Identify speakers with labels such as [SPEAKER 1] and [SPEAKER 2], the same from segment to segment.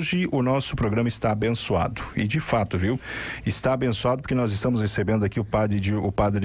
[SPEAKER 1] Hoje o nosso programa está abençoado e de fato, viu? Está abençoado porque nós estamos recebendo aqui o padre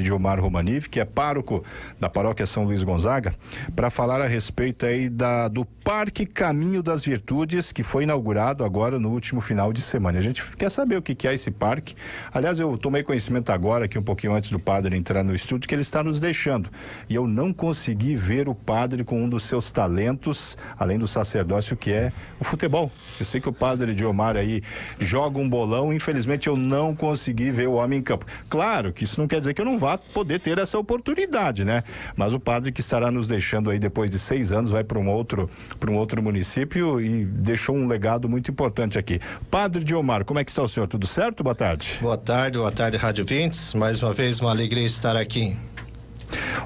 [SPEAKER 1] Diomar Romaniv, que é pároco da paróquia São Luís Gonzaga, para falar a respeito aí do Parque Caminho das Virtudes, que foi inaugurado agora no último final de semana. A gente quer saber o que é esse parque. Aliás, eu tomei conhecimento agora, aqui um pouquinho antes do padre entrar no estúdio, que ele está nos deixando. E eu não consegui ver o padre com um dos seus talentos, além do sacerdócio, que é o futebol. Eu sei que o padre Diomar aí joga um bolão, infelizmente eu não consegui ver o homem em campo. Claro que isso não quer dizer que eu não vá poder ter essa oportunidade, né? Mas o padre que estará nos deixando aí depois de 6 anos, vai para um outro município e deixou um legado muito importante aqui. Padre Diomar, como é que está o senhor? Tudo certo? Boa tarde.
[SPEAKER 2] Boa tarde, Rádio Vintes. Mais uma vez, uma alegria estar aqui.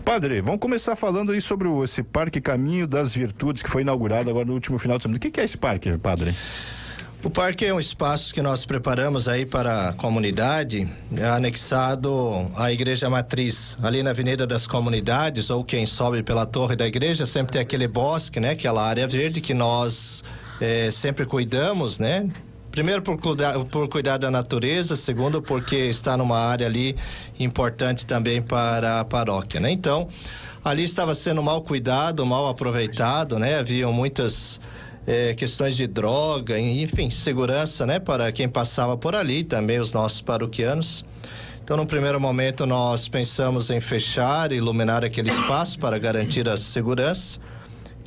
[SPEAKER 1] Padre, vamos começar falando aí sobre esse Parque Caminho das Virtudes, que foi inaugurado agora no último final de semana. O que é esse parque, padre?
[SPEAKER 2] O parque é um espaço que nós preparamos aí para a comunidade, anexado à Igreja Matriz, ali na Avenida das Comunidades, ou quem sobe pela torre da igreja, sempre tem aquele bosque, né? Aquela área verde que nós sempre cuidamos, né? Primeiro por cuidar da natureza, segundo porque está numa área ali importante também para a paróquia, né? Então, ali estava sendo mal cuidado, mal aproveitado, né? Haviam muitas questões de droga, enfim, segurança, né? Para quem passava por ali, também os nossos paroquianos. Então, no primeiro momento, nós pensamos em fechar e iluminar aquele espaço para garantir a segurança.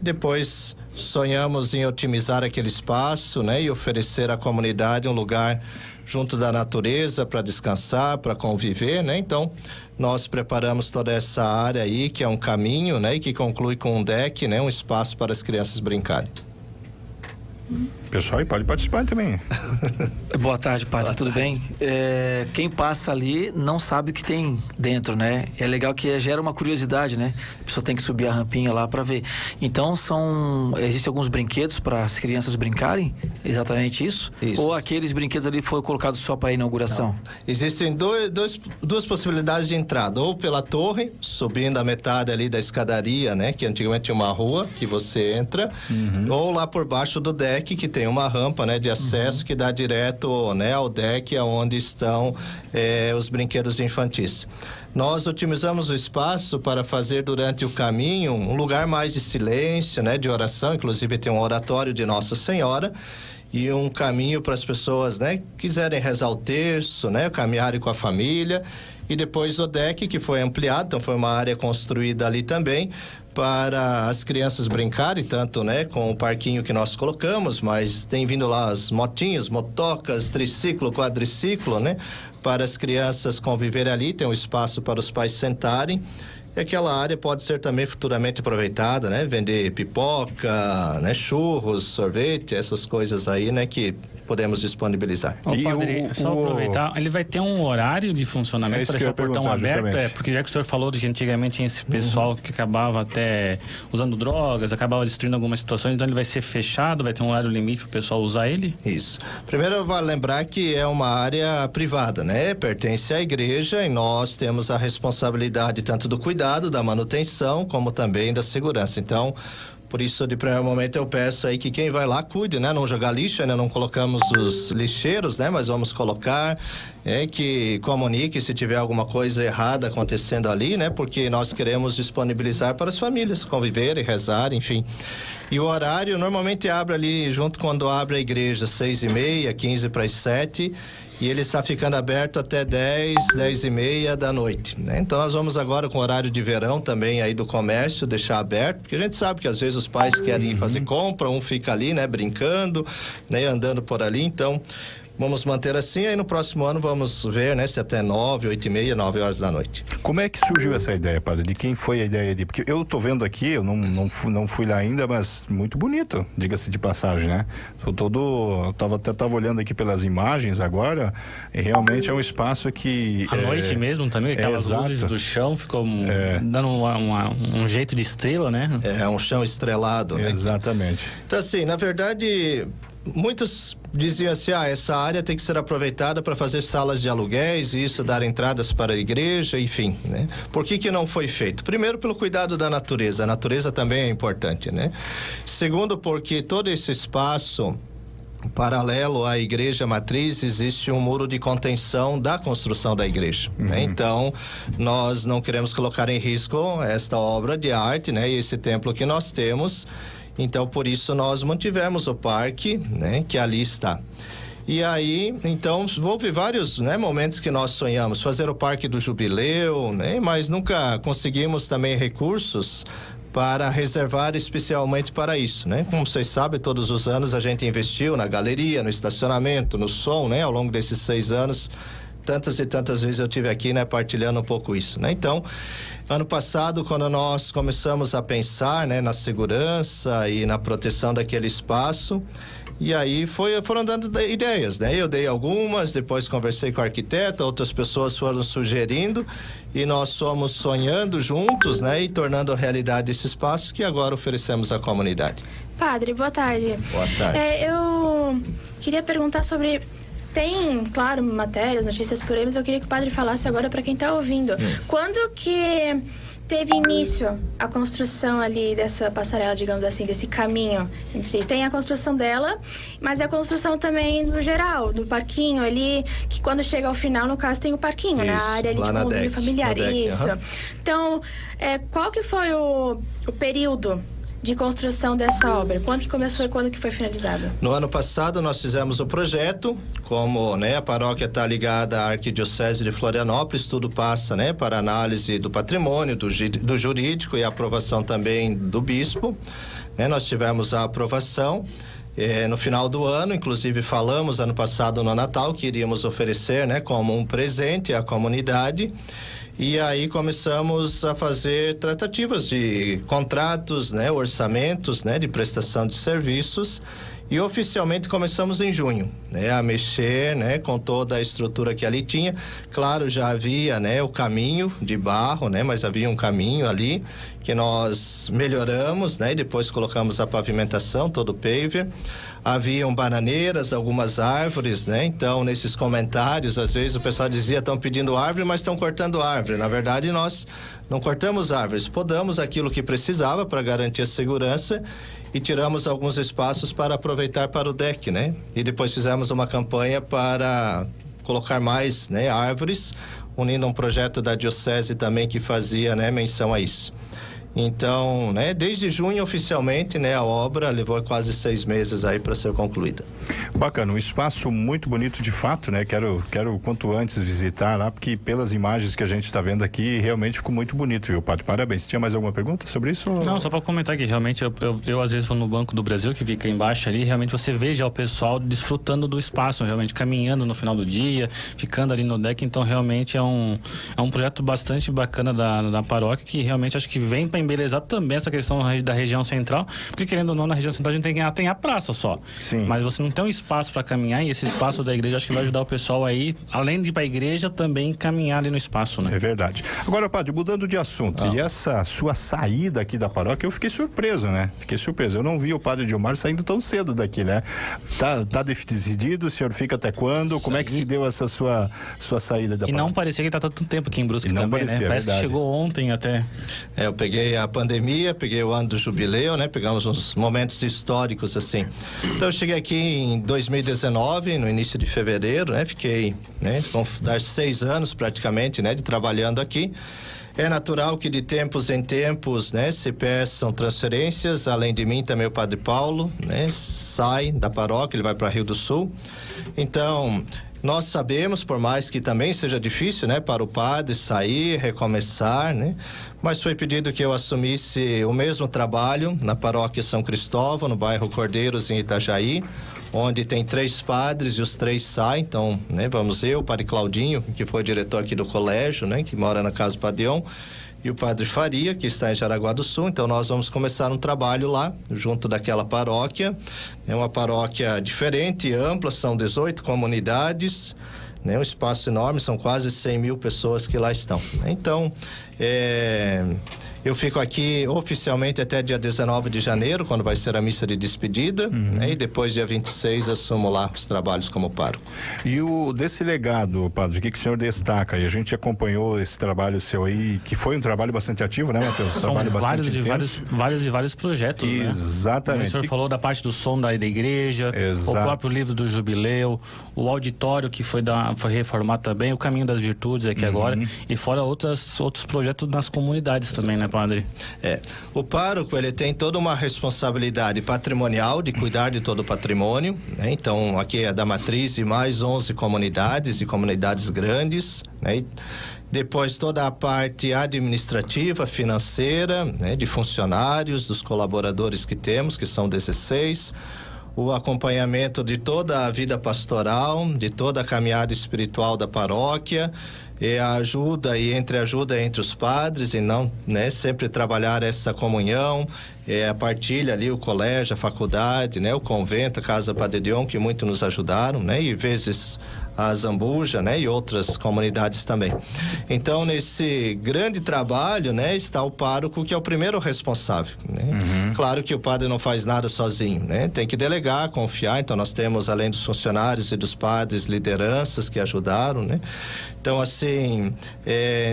[SPEAKER 2] Depois sonhamos em otimizar aquele espaço, né, e oferecer à comunidade um lugar junto da natureza para descansar, para conviver, né? Então, nós preparamos toda essa área aí, que é um caminho, né, e que conclui com um deck, né, um espaço para as crianças brincarem.
[SPEAKER 1] Pessoal, pode participar também.
[SPEAKER 3] Boa tarde, padre, tudo bem? Quem passa ali não sabe o que tem dentro, né? É legal que gera uma curiosidade, né? A pessoa tem que subir a rampinha lá para ver. Então, existem alguns brinquedos para as crianças brincarem? Exatamente isso?
[SPEAKER 2] Isso.
[SPEAKER 3] Ou aqueles brinquedos ali foram colocados só para a inauguração?
[SPEAKER 2] Não. Existem duas possibilidades de entrada, ou pela torre, subindo a metade ali da escadaria, né? Que antigamente tinha uma rua que você entra, ou lá por baixo do deck, que tem uma rampa, né, de acesso que dá direto, né, ao deck, onde estão os brinquedos infantis. Nós otimizamos o espaço para fazer durante o caminho um lugar mais de silêncio, né, de oração. Inclusive tem um oratório de Nossa Senhora e um caminho para as pessoas, né, quiserem rezar o terço, né, caminharem com a família. E depois o deck, que foi ampliado, então foi uma área construída ali também para as crianças brincarem, tanto, né, com o parquinho que nós colocamos, mas tem vindo lá as motinhas, motocas, triciclo, quadriciclo, né, para as crianças conviverem ali, tem um espaço para os pais sentarem. E aquela área pode ser também futuramente aproveitada, né? Vender pipoca, né? Churros, sorvete, essas coisas aí, né? Que podemos disponibilizar.
[SPEAKER 4] Ô, padre, só aproveitar, ele vai ter um horário de funcionamento para deixar o portão aberto? Porque já que o senhor falou de que antigamente tinha esse pessoal que acabava até usando drogas, acabava destruindo algumas situações, então ele vai ser fechado, vai ter um horário limite para o pessoal usar ele?
[SPEAKER 2] Isso. Primeiro, vale lembrar que é uma área privada, né? Pertence à igreja e nós temos a responsabilidade tanto do cuidado, da manutenção, como também da segurança. Então, por isso, de primeiro momento, eu peço aí que quem vai lá cuide, né? Não jogar lixo, ainda não colocamos os lixeiros, né? Mas vamos colocar, que comunique se tiver alguma coisa errada acontecendo ali, né? Porque nós queremos disponibilizar para as famílias conviverem, rezar, enfim. E o horário normalmente abre ali, junto quando abre a igreja, 6h30, 6:45, e ele está ficando aberto até 10h30 da noite, né? Então nós vamos agora com o horário de verão também aí do comércio, deixar aberto, porque a gente sabe que às vezes os pais querem ir fazer compra, um fica ali, né, brincando, né, andando por ali, então vamos manter assim, aí no próximo ano vamos ver, né, se até 9, 8h30, 9 horas da noite.
[SPEAKER 1] Como é que surgiu essa ideia, padre? De quem foi a ideia de... Porque eu tô vendo aqui, eu não fui lá ainda, mas muito bonito, diga-se de passagem, né? Eu tava olhando aqui pelas imagens agora, e realmente é um espaço que...
[SPEAKER 4] À noite mesmo também, aquelas luzes do chão ficou dando um jeito de estrela, né?
[SPEAKER 2] É um chão estrelado, né?
[SPEAKER 1] Exatamente.
[SPEAKER 2] Então assim, na verdade... Muitos diziam assim, essa área tem que ser aproveitada para fazer salas de aluguéis e isso dar entradas para a igreja, enfim, né? Por que não foi feito? Primeiro, pelo cuidado da natureza. A natureza também é importante, né? Segundo, porque todo esse espaço paralelo à igreja matriz, existe um muro de contenção da construção da igreja, né? Então, nós não queremos colocar em risco esta obra de arte, né? E esse templo que nós temos. Então, por isso, nós mantivemos o parque, né? Que ali está. E aí, então, houve vários, né, momentos que nós sonhamos fazer o Parque do Jubileu, né? Mas nunca conseguimos também recursos para reservar especialmente para isso, né? Como vocês sabem, todos os anos a gente investiu na galeria, no estacionamento, no som, né? Ao longo desses 6 anos, tantas e tantas vezes eu tive aqui, né, partilhando um pouco isso, né? Então, ano passado, quando nós começamos a pensar, né, na segurança e na proteção daquele espaço, e aí foram dando ideias, né? Eu dei algumas, depois conversei com o arquiteto, outras pessoas foram sugerindo e nós fomos sonhando juntos, né? E tornando realidade esse espaço que agora oferecemos à comunidade.
[SPEAKER 5] Padre, boa tarde.
[SPEAKER 2] Boa tarde.
[SPEAKER 5] Eu queria perguntar sobre... Tem, claro, matérias, notícias por aí, mas eu queria que o padre falasse agora para quem está ouvindo. Quando que teve início a construção ali dessa passarela, digamos assim, desse caminho em si? Tem a construção dela, mas a construção também no geral, do parquinho ali, que quando chega ao final, no caso, tem o parquinho, né? A área ali de convívio familiar. Isso. Então, qual que foi o período de construção dessa obra? Quando que começou e quando que foi finalizado? No ano passado nós fizemos o projeto, como, né, a paróquia está ligada à Arquidiocese de Florianópolis, tudo passa, né, para análise do patrimônio, do jurídico e aprovação também do bispo, né? Nós tivemos a aprovação no final do ano, inclusive falamos ano passado no Natal que iríamos oferecer, né, como um presente à comunidade. E aí começamos a fazer tratativas de contratos, né, orçamentos, né, de prestação de serviços, e oficialmente começamos em junho, né, a mexer, né, com toda a estrutura que ali tinha. Claro, já havia, né, o caminho de barro, né, mas havia um caminho ali que nós melhoramos, né, e depois colocamos a pavimentação, todo o paver. Haviam bananeiras, algumas árvores, né? Então, nesses comentários, às vezes o pessoal dizia, estão pedindo árvore, mas estão cortando árvore. Na verdade, nós não cortamos árvores, podamos aquilo que precisava para garantir a segurança e tiramos alguns espaços para aproveitar para o deck, né? E depois fizemos uma campanha para colocar mais, né, árvores, unindo um projeto da diocese também que fazia, né, menção a isso. Então, né, desde junho oficialmente, né, a obra levou quase 6 meses aí para ser concluída.
[SPEAKER 1] Bacana, um espaço muito bonito de fato, né? Quero quanto antes visitar lá, porque pelas imagens que a gente está vendo aqui, realmente ficou muito bonito, viu, Padre? Parabéns. Tinha mais alguma pergunta sobre isso?
[SPEAKER 4] Não, só para comentar que realmente eu às vezes vou no Banco do Brasil, que fica embaixo ali, realmente você vê já o pessoal desfrutando do espaço, realmente caminhando no final do dia, ficando ali no deck, então realmente é um projeto bastante bacana da paróquia, que realmente acho que vem para embelezar também essa questão da região central, porque querendo ou não, na região central a gente tem a praça só.
[SPEAKER 1] Sim.
[SPEAKER 4] Mas você não tem um espaço para caminhar, e esse espaço da igreja acho que vai ajudar o pessoal aí, além de ir para a igreja, também caminhar ali no espaço, né?
[SPEAKER 1] É verdade. Agora, Padre, mudando de assunto, e essa sua saída aqui da paróquia, eu fiquei surpreso, né? Fiquei surpreso. Eu não vi o Padre Gilmar saindo tão cedo daqui, né? Tá decidido, o senhor fica até quando? Como é que se deu essa sua saída da paróquia?
[SPEAKER 4] E não parecia que tá tanto tempo aqui em Brusque também,
[SPEAKER 1] parecia,
[SPEAKER 4] né? Parece que chegou ontem até.
[SPEAKER 2] Eu peguei a pandemia, peguei o ano do jubileu, né? Pegamos uns momentos históricos, assim. Então, eu cheguei aqui em 2019, no início de fevereiro, né? Fiquei, né? Vão dar 6 anos praticamente, né? De trabalhando aqui. É natural que de tempos em tempos, né? Se peçam transferências, além de mim também o Padre Paulo, né? Sai da paróquia, ele vai para Rio do Sul. Então, nós sabemos, por mais que também seja difícil, né? Para o padre sair, recomeçar, né? Mas foi pedido que eu assumisse o mesmo trabalho na paróquia São Cristóvão, no bairro Cordeiros, em Itajaí, onde tem 3 padres e os 3 saem. Então, né, vamos eu, o Padre Claudinho, que foi diretor aqui do colégio, né, que mora na Casa Padeon, e o Padre Faria, que está em Jaraguá do Sul. Então, nós vamos começar um trabalho lá, junto daquela paróquia. É uma paróquia diferente, ampla, são 18 comunidades, né, um espaço enorme, são quase 100 mil pessoas que lá estão. Então, Eu fico aqui oficialmente até dia 19 de janeiro, quando vai ser a missa de despedida, né? E depois, dia 26, assumo lá os trabalhos como pároco.
[SPEAKER 1] E desse legado, padre, o que o senhor destaca? E a gente acompanhou esse trabalho seu aí, que foi um trabalho bastante ativo, né, Matheus?
[SPEAKER 4] São vários projetos,
[SPEAKER 1] exatamente.
[SPEAKER 4] Né? O senhor falou da parte do som da igreja,
[SPEAKER 1] Exato.
[SPEAKER 4] O próprio livro do jubileu, o auditório que foi reformado também, o Caminho das Virtudes aqui agora, e fora outros projetos nas comunidades também, né, padre?
[SPEAKER 2] O pároco, ele tem toda uma responsabilidade patrimonial de cuidar de todo o patrimônio, né? Então, aqui é da matriz e mais 11 comunidades e comunidades grandes, né? E depois toda a parte administrativa, financeira, né? De funcionários, dos colaboradores que temos, que são 16, o acompanhamento de toda a vida pastoral, de toda a caminhada espiritual da paróquia, e a ajuda entre os padres, e não, né, sempre trabalhar essa comunhão, a partilha ali, o colégio, a faculdade, né, o convento, a Casa Padre Dion, que muito nos ajudaram, né, e vezes a Zambuja, né, e outras comunidades também. Então, nesse grande trabalho, né, está o pároco, que é o primeiro responsável, né? Claro que o padre não faz nada sozinho, né? Tem que delegar, confiar. Então, nós temos, além dos funcionários e dos padres, lideranças que ajudaram, né? Então, assim,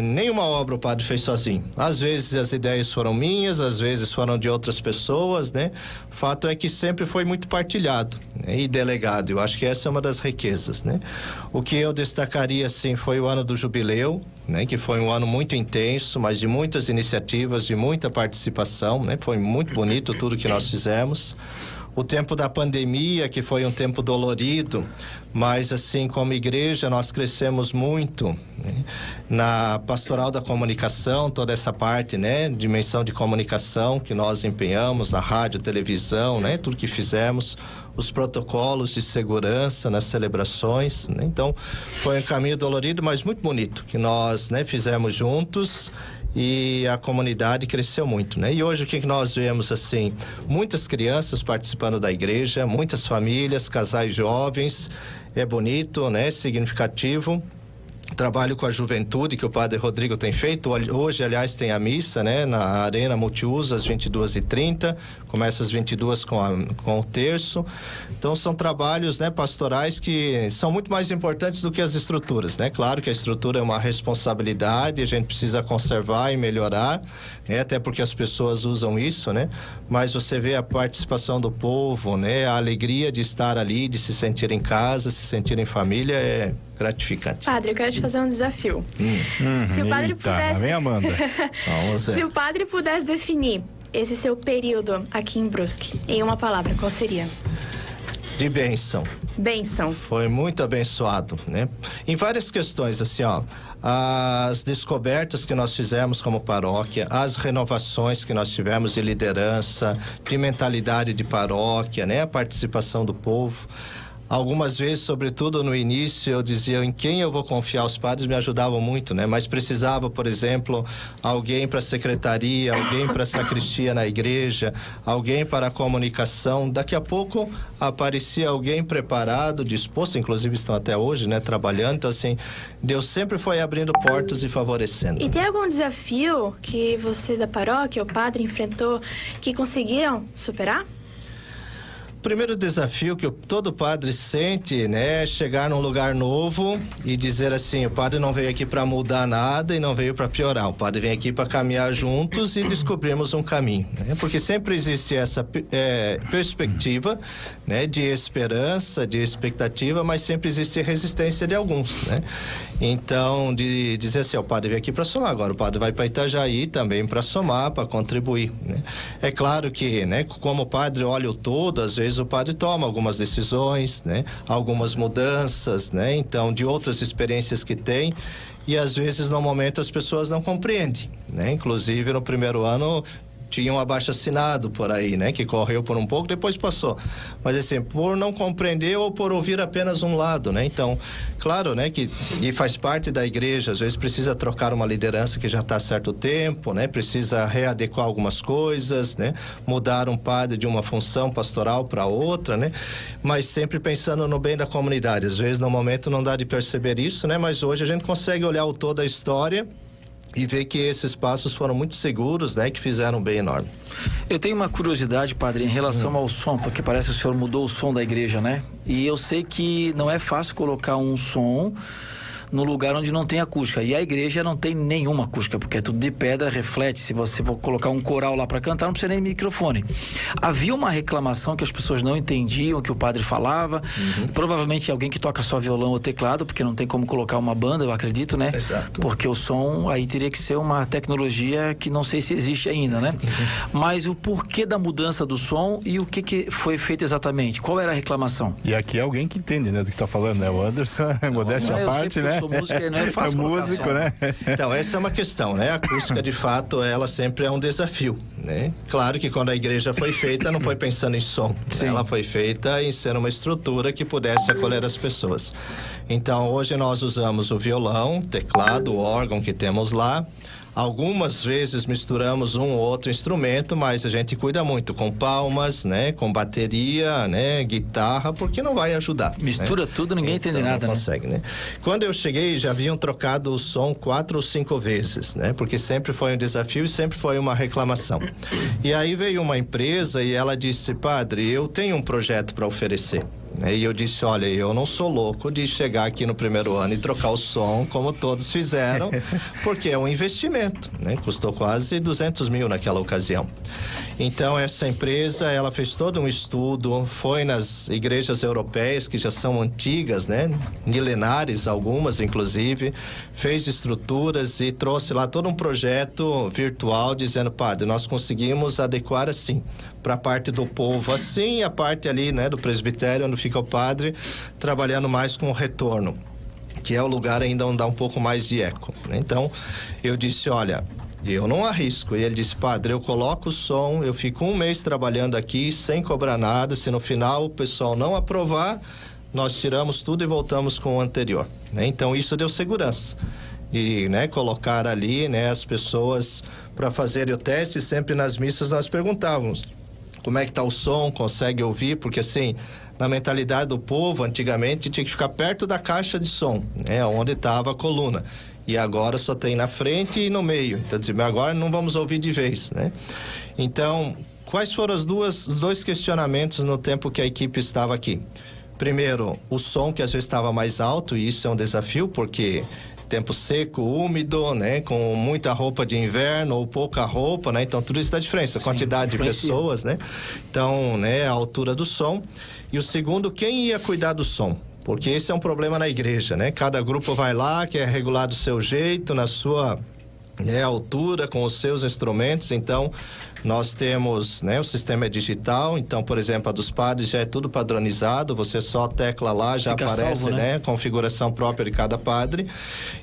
[SPEAKER 2] nenhuma obra o padre fez sozinho. Às vezes as ideias foram minhas, às vezes foram de outras pessoas, né? O fato é que sempre foi muito partilhado, né? E delegado. Eu acho que essa é uma das riquezas, né? O que eu destacaria, assim, foi o ano do jubileu, né? Que foi um ano muito intenso, mas de muitas iniciativas, de muita participação, né? Foi muito bonito tudo que nós fizemos. O tempo da pandemia, que foi um tempo dolorido, mas assim, como igreja, nós crescemos muito, né? Na pastoral da comunicação, toda essa parte, né? Dimensão de comunicação que nós empenhamos na rádio, televisão, né? Tudo que fizemos, os protocolos de segurança nas celebrações, né? Então, foi um caminho dolorido, mas muito bonito, que nós, né, fizemos juntos. E a comunidade cresceu muito, né? E hoje o que nós vemos, assim, muitas crianças participando da igreja, muitas famílias, casais jovens, é bonito, né? Significativo. Trabalho com a juventude que o padre Rodrigo tem feito. Hoje, aliás, tem a missa, né? Na Arena Multiuso, às 22h30. Começa às 22 com o terço. Então, são trabalhos, né, pastorais que são muito mais importantes do que as estruturas, né? Claro que a estrutura é uma responsabilidade, a gente precisa conservar e melhorar, né? Até porque as pessoas usam isso, né? Mas você vê a participação do povo, né? A alegria de estar ali, de se sentir em casa, se sentir em família, é gratificante.
[SPEAKER 5] Padre, eu quero te fazer um desafio. Se o padre pudesse...
[SPEAKER 1] Vem, Amanda.
[SPEAKER 5] Se o padre pudesse definir esse seu período aqui em Brusque, em uma palavra, qual seria?
[SPEAKER 2] De bênção.
[SPEAKER 5] Bênção.
[SPEAKER 2] Foi muito abençoado, né? Em várias questões, assim, ó. As descobertas que nós fizemos como paróquia, as renovações que nós tivemos de liderança, de mentalidade de paróquia, né? A participação do povo. Algumas vezes, sobretudo no início, eu dizia em quem eu vou confiar. Os padres me ajudavam muito, né? Mas precisava, por exemplo, alguém para a secretaria, alguém para a sacristia na igreja, alguém para a comunicação. Daqui a pouco aparecia alguém preparado, disposto, inclusive estão até hoje, né? Trabalhando. Então, assim, Deus sempre foi abrindo portas e favorecendo.
[SPEAKER 5] E tem algum desafio que vocês da paróquia, o padre, enfrentou, que conseguiram superar?
[SPEAKER 2] O primeiro desafio que todo padre sente, né, é chegar num lugar novo e dizer assim: o padre não veio aqui para mudar nada e não veio para piorar. O padre vem aqui para caminhar juntos e descobrirmos um caminho, né? Porque sempre existe essa perspectiva, né, de esperança, de expectativa, mas sempre existe resistência de alguns, né? Então, de dizer assim: o padre veio aqui para somar, agora o padre vai para Itajaí também para somar, para contribuir, né? É claro que, né, como o padre olha o todo, às vezes o padre toma algumas decisões, né? Algumas mudanças, né? Então, de outras experiências que tem, e às vezes no momento as pessoas não compreendem, né? Inclusive no primeiro ano tinha um abaixo-assinado por aí, né? Que correu por um pouco, depois passou. Mas assim, por não compreender ou por ouvir apenas um lado, né? Então, claro, né? E faz parte da igreja, às vezes precisa trocar uma liderança que já está há certo tempo, né? Precisa readequar algumas coisas, né? Mudar um padre de uma função pastoral para outra, né? Mas sempre pensando no bem da comunidade. Às vezes no momento não dá de perceber isso, né? Mas hoje a gente consegue olhar o todo da história e ver que esses passos foram muito seguros, né, que fizeram um bem enorme.
[SPEAKER 3] Eu tenho uma curiosidade, padre, em relação ao som, porque parece que o senhor mudou o som da igreja, né? E eu sei que não é fácil colocar um som no lugar onde não tem acústica. E a igreja não tem nenhuma acústica, porque é tudo de pedra, reflete. Se você for colocar um coral lá para cantar, não precisa nem microfone. Havia uma reclamação que as pessoas não entendiam o que o padre falava. Provavelmente alguém que toca só violão ou teclado, porque não tem como colocar uma banda, eu acredito, né?
[SPEAKER 2] Exato.
[SPEAKER 3] Porque o som aí teria que ser uma tecnologia que não sei se existe ainda, né? Mas o porquê da mudança do som e o que foi feito exatamente? Qual era a reclamação?
[SPEAKER 1] E aqui é alguém que entende, né, do que tá falando, né? O Anderson, modéstia à parte, né?
[SPEAKER 3] Eu sou músico e não é fácil.
[SPEAKER 1] É músico, né?
[SPEAKER 2] Então, essa é uma questão, né? A acústica, de fato, ela sempre é um desafio, né? Claro que quando a igreja foi feita, não foi pensando em som. Né? Ela foi feita em ser uma estrutura que pudesse acolher as pessoas. Então, hoje nós usamos o violão, teclado, o órgão que temos lá. Algumas vezes misturamos um ou outro instrumento, mas a gente cuida muito com palmas, né? Com bateria, né? Guitarra, porque não vai ajudar.
[SPEAKER 3] Mistura, né? Tudo, ninguém entende nada,
[SPEAKER 2] não consegue, né? Quando eu cheguei, já haviam trocado o som 4 ou 5 vezes, né? Porque sempre foi um desafio e sempre foi uma reclamação. E aí veio uma empresa e ela disse: padre, eu tenho um projeto para oferecer. E eu disse: olha, eu não sou louco de chegar aqui no primeiro ano e trocar o som como todos fizeram, porque é um investimento, né? Custou quase 200 mil naquela ocasião. Então essa empresa, ela fez todo um estudo, foi nas igrejas europeias que já são antigas, né? Milenares, algumas inclusive, fez estruturas e trouxe lá todo um projeto virtual dizendo: padre, nós conseguimos adequar assim, para a parte do povo assim, a parte ali, né, do presbitério, onde fica o padre, trabalhando mais com o retorno, que é o lugar ainda onde dá um pouco mais de eco, né? Então eu disse: olha, eu não arrisco. E ele disse: padre, eu coloco o som, eu fico 1 mês trabalhando aqui sem cobrar nada, se no final o pessoal não aprovar, nós tiramos tudo e voltamos com o anterior, né? Então isso deu segurança. E, né, colocar ali, né, as pessoas para fazerem o teste. Sempre nas missas nós perguntávamos: como é que tá o som, consegue ouvir? Porque assim, na mentalidade do povo, antigamente tinha que ficar perto da caixa de som, né, onde estava a coluna. E agora só tem na frente e no meio. Então, agora não vamos ouvir de vez, né? Então, quais foram os dois questionamentos no tempo que a equipe estava aqui? Primeiro, o som, que às vezes estava mais alto, e isso é um desafio, porque tempo seco, úmido, né? Com muita roupa de inverno ou pouca roupa, né? Então, tudo isso dá diferença. Quantidade de pessoas, né? Então, né? A altura do som. E o segundo, quem ia cuidar do som? Porque esse é um problema na igreja, né? Cada grupo vai lá, quer regular do seu jeito, na sua, né, altura, com os seus instrumentos. Então, nós temos, né, o sistema é digital. Então, por exemplo, a dos padres já é tudo padronizado. Você só tecla lá, já fica aparece, salvo, né? Configuração própria de cada padre.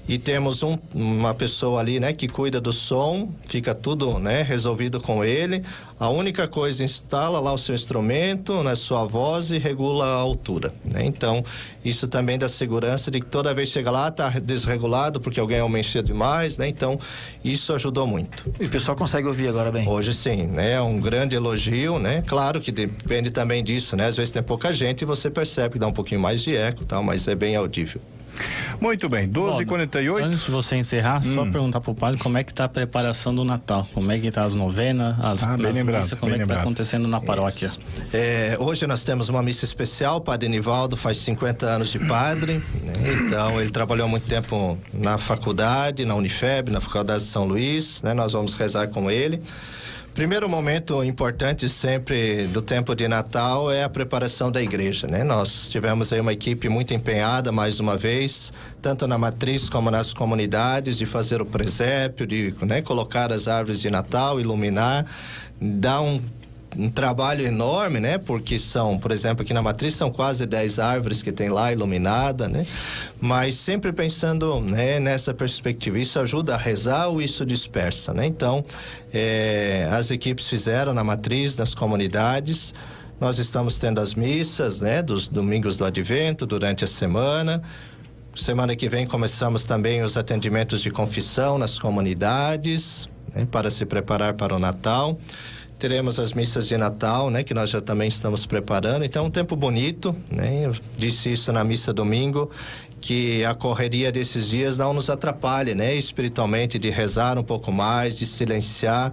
[SPEAKER 2] E temos uma pessoa ali, né, que cuida do som. Fica tudo, né, resolvido com ele. A única coisa, instala lá o seu instrumento, na sua voz, e regula a altura, né? Então, isso também dá segurança de que toda vez que chega lá, tá desregulado porque alguém aumentou demais, né? Então, isso ajudou muito.
[SPEAKER 3] E o pessoal consegue ouvir agora bem?
[SPEAKER 2] Hoje sim, né? É um grande elogio, né? Claro que depende também disso, né? Às vezes tem pouca gente e você percebe que dá um pouquinho mais de eco e tal, mas é bem audível.
[SPEAKER 1] Muito bem, 12h48.
[SPEAKER 4] Antes de você encerrar, só perguntar pro padre como é que tá a preparação do Natal, como é que tá as novenas,
[SPEAKER 1] bem lembrado,
[SPEAKER 4] missas, como é que tá acontecendo na paróquia.
[SPEAKER 2] Hoje nós temos uma missa especial. O padre Nivaldo faz 50 anos de padre, né? Então ele trabalhou muito tempo na faculdade, na Unifeb, na Faculdade de São Luís, né? Nós vamos rezar com ele. Primeiro momento importante sempre do tempo de Natal é a preparação da igreja, né? Nós tivemos aí uma equipe muito empenhada, mais uma vez, tanto na matriz como nas comunidades, de fazer o presépio, de, né, colocar as árvores de Natal, iluminar, dar um trabalho enorme, né? Porque são, por exemplo, aqui na matriz são quase 10 árvores que tem lá iluminada, né? Mas sempre pensando, né, nessa perspectiva, isso ajuda a rezar ou isso dispersa, né? Então, as equipes fizeram na matriz, nas comunidades. Nós estamos tendo as missas, né, dos domingos do Advento durante a semana. Semana que vem começamos também os atendimentos de confissão nas comunidades, né, para se preparar para o Natal. teremos as missas de Natal, né? Que nós já também estamos preparando. Então, um tempo bonito, né? Eu disse isso na missa domingo, que a correria desses dias não nos atrapalhe, né? Espiritualmente, de rezar um pouco mais, de silenciar.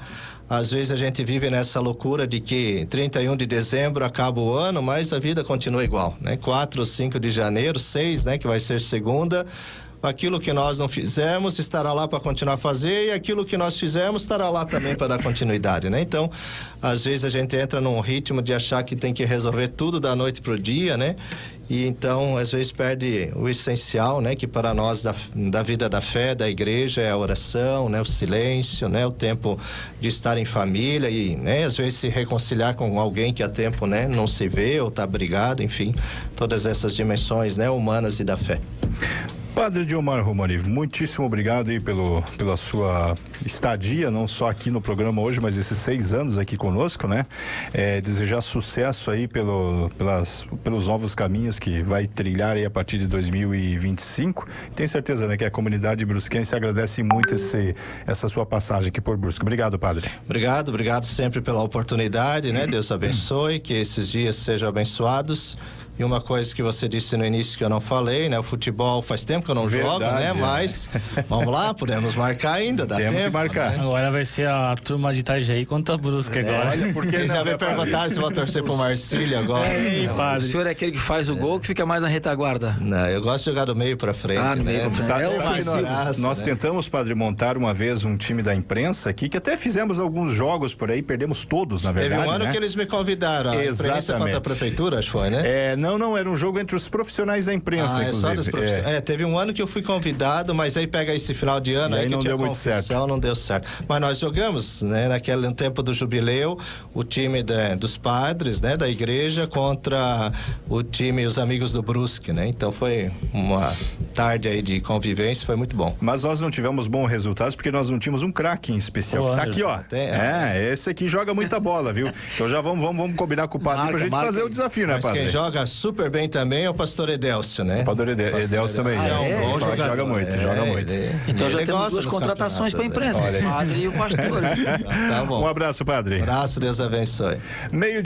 [SPEAKER 2] Às vezes a gente vive nessa loucura de que 31 de dezembro acaba o ano, mas a vida continua igual, né? 4 ou 5 de janeiro, 6, né? Que vai ser segunda. Aquilo que nós não fizemos estará lá para continuar a fazer, e aquilo que nós fizemos estará lá também para dar continuidade, né? Então, às vezes a gente entra num ritmo de achar que tem que resolver tudo da noite pro dia, né? E então, às vezes perde o essencial, né? Que para nós da vida da fé, da igreja, é a oração, né? O silêncio, né? O tempo de estar em família e, né? Às vezes se reconciliar com alguém que há tempo, né? Não se vê ou está brigado, enfim, todas essas dimensões, né? Humanas e da fé.
[SPEAKER 1] Padre Diomar Romani, muitíssimo obrigado aí pela sua estadia, não só aqui no programa hoje, mas esses 6 anos aqui conosco, né? Desejar sucesso aí pelos novos caminhos que vai trilhar aí a partir de 2025. Tenho certeza, né, que a comunidade brusquense agradece muito essa sua passagem aqui por Brusque. Obrigado, Padre.
[SPEAKER 2] Obrigado sempre pela oportunidade, né? Deus abençoe, que esses dias sejam abençoados. E uma coisa que você disse no início que eu não falei, né? O futebol faz tempo que eu não jogo, né? Mas vamos lá, podemos marcar ainda, dá tempo.
[SPEAKER 1] Temos que marcar.
[SPEAKER 2] Né?
[SPEAKER 4] Agora vai ser a turma de Itajaí contra a Brusque agora.
[SPEAKER 1] Olha, porque
[SPEAKER 2] já me perguntaram se vou torcer pro Marcílio agora.
[SPEAKER 4] Ei, padre.
[SPEAKER 3] O senhor é aquele que faz o gol, que fica mais na retaguarda?
[SPEAKER 2] Não, eu gosto de jogar do meio pra frente.
[SPEAKER 3] No meio pra frente.
[SPEAKER 1] Sabe, nós tentamos, Padre, montar uma vez um time da imprensa aqui, que até fizemos alguns jogos por aí, perdemos todos, na verdade.
[SPEAKER 2] Teve um ano,
[SPEAKER 1] né?
[SPEAKER 2] que eles me convidaram. A imprensa contra a prefeitura, acho que foi, né?
[SPEAKER 1] Não, era um jogo entre os profissionais da imprensa, inclusive.
[SPEAKER 2] Teve um ano que eu fui convidado, mas aí pega esse final de ano aí que
[SPEAKER 1] não
[SPEAKER 2] tinha
[SPEAKER 1] deu muito certo.
[SPEAKER 2] Não deu certo. Mas nós jogamos, né, no tempo do jubileu, o time dos padres, né, da igreja contra o time, os amigos do Brusque, né? Então foi uma tarde aí de convivência, foi muito bom.
[SPEAKER 1] Mas nós não tivemos bons resultados porque nós não tínhamos um craque em especial, que tá aqui, ó. Esse aqui joga muita bola, viu? Então já vamos combinar com o padre pra gente fazer o desafio, né, padre?
[SPEAKER 2] Quem joga super bem também é o pastor Edélcio, né?
[SPEAKER 1] O pastor Edélcio também. Joga muito.
[SPEAKER 3] Então já temos 2 contratações para a imprensa, o padre e o pastor.
[SPEAKER 2] Tá bom.
[SPEAKER 1] Um abraço, padre.
[SPEAKER 2] Deus abençoe.